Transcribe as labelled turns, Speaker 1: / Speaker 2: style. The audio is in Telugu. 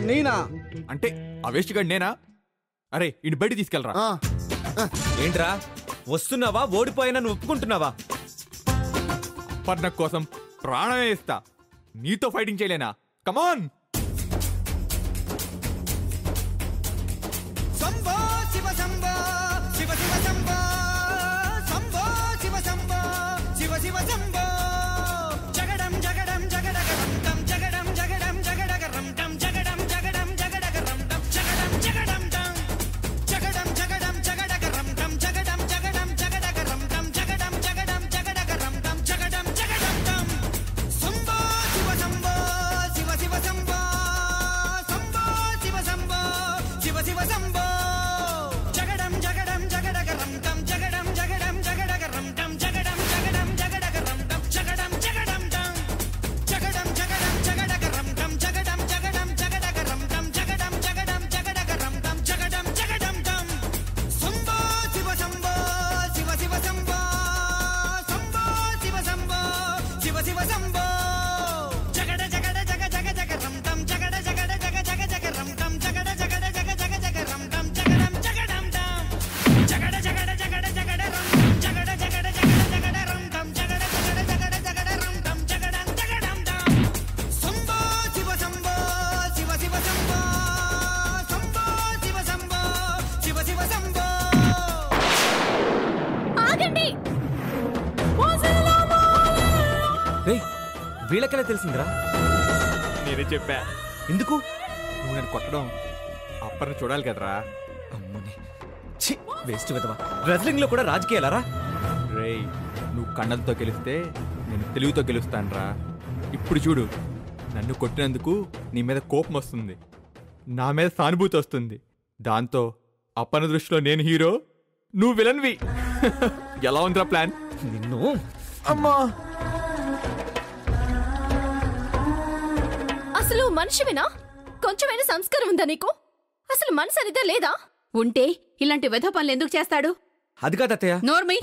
Speaker 1: నేనా
Speaker 2: అంటే ఆ వేస్ట్ గాడు నేనా? అరే ఇటు బయట తీసుకెళ్ళరా.
Speaker 3: ఏంట్రా వస్తున్నావా? ఓడిపోయినా నువ్వు ఒప్పుకుంటున్నావా?
Speaker 2: అపర్ణ కోసం ప్రాణమే ఇస్తా. నీతో ఫైటింగ్ చేయలేనా? కమాన్.
Speaker 4: శంభో శివ శంభో శివ శివ శంభో శంభో శివ శంభో శివ శివ శంభో జగడం జగడం జగడగరం తం జగడం జగడం జగడగరం తం జగడం జగడం జగడగరం తం జగడం జగడం తం జగడం జగడం జగడగరం తం జగడం జగడం జగడగరం తం జగడం జగడం జగడగరం తం జగడం జగడం తం శంభో శివ శంభో శివ శివ శంభో శంభో శివ శంభో శివ శివ శంభో జగడం జగడం జగడగరం తం జగడం జగడం జగడగరం తం జగడం జగడం జగడగరం తం జగడం జగడం తం జగడం జగడం జగడగరం తం జగడం జగడం జగడగరం తం జగడం జగడం జగడగరం తం జగడం జగడం తం శంభో శివ శంభో శివ శివ శంభో శంభో శివ శంభో శివ శివ శంభో జగడ జగడ జగ జగ జగరం తం జగడ జగడ జగ జగ జగరం తం జగడ జగడ జగ జగ జగరం తం జగడం జగడం తం జగడ జగడ జగడ జగడరం జగడ జగడ జగడ జగడరం తం జగడ జగడ జగడ జగడరం తం జగడం జగడం తం శంభో శివ శంభో శివ శివ శంభో శంభో శివ శంభో శివ శివ శంభో
Speaker 5: ఆగండి.
Speaker 3: రేయ్ వీళ్ళకెలా తెలిసిందిరా?
Speaker 2: నేనే చెప్పా.
Speaker 3: ఎందుకు?
Speaker 2: నువ్వు నన్ను కొట్టడం అపర్ణ చూడాలి కదరా.
Speaker 3: అమ్మని ఛీ వేస్ట్ విధవా. రెజ్లింగ్ లో కూడా రాజకీయాలరా?
Speaker 2: రేయ్ నువ్వు కన్నలతో గెలిస్తే నేను తెలుగుతో గెలుస్తానురా. ఇప్పుడు చూడు, నన్ను కొట్టినందుకు నీ మీద కోపం వస్తుంది, నా మీద సానుభూతి వస్తుంది. దాంతో అపర్ణ దృష్టిలో నేను హీరో, నువ్వు విలన్వి. ఎలా ఉందిరా ప్లాన్?
Speaker 3: నిన్ను
Speaker 2: అమ్మా.
Speaker 5: అసలు మనిషివేనా? కొంచెమైనా సంస్కారం ఉందా నీకు? అసలు మనసు అనేది లేదా?
Speaker 6: ఉంటే ఇలాంటి వెధ పనులు ఎందుకు చేస్తాడు?
Speaker 3: అది కాదు అత్తయ్య.
Speaker 6: నోర్మి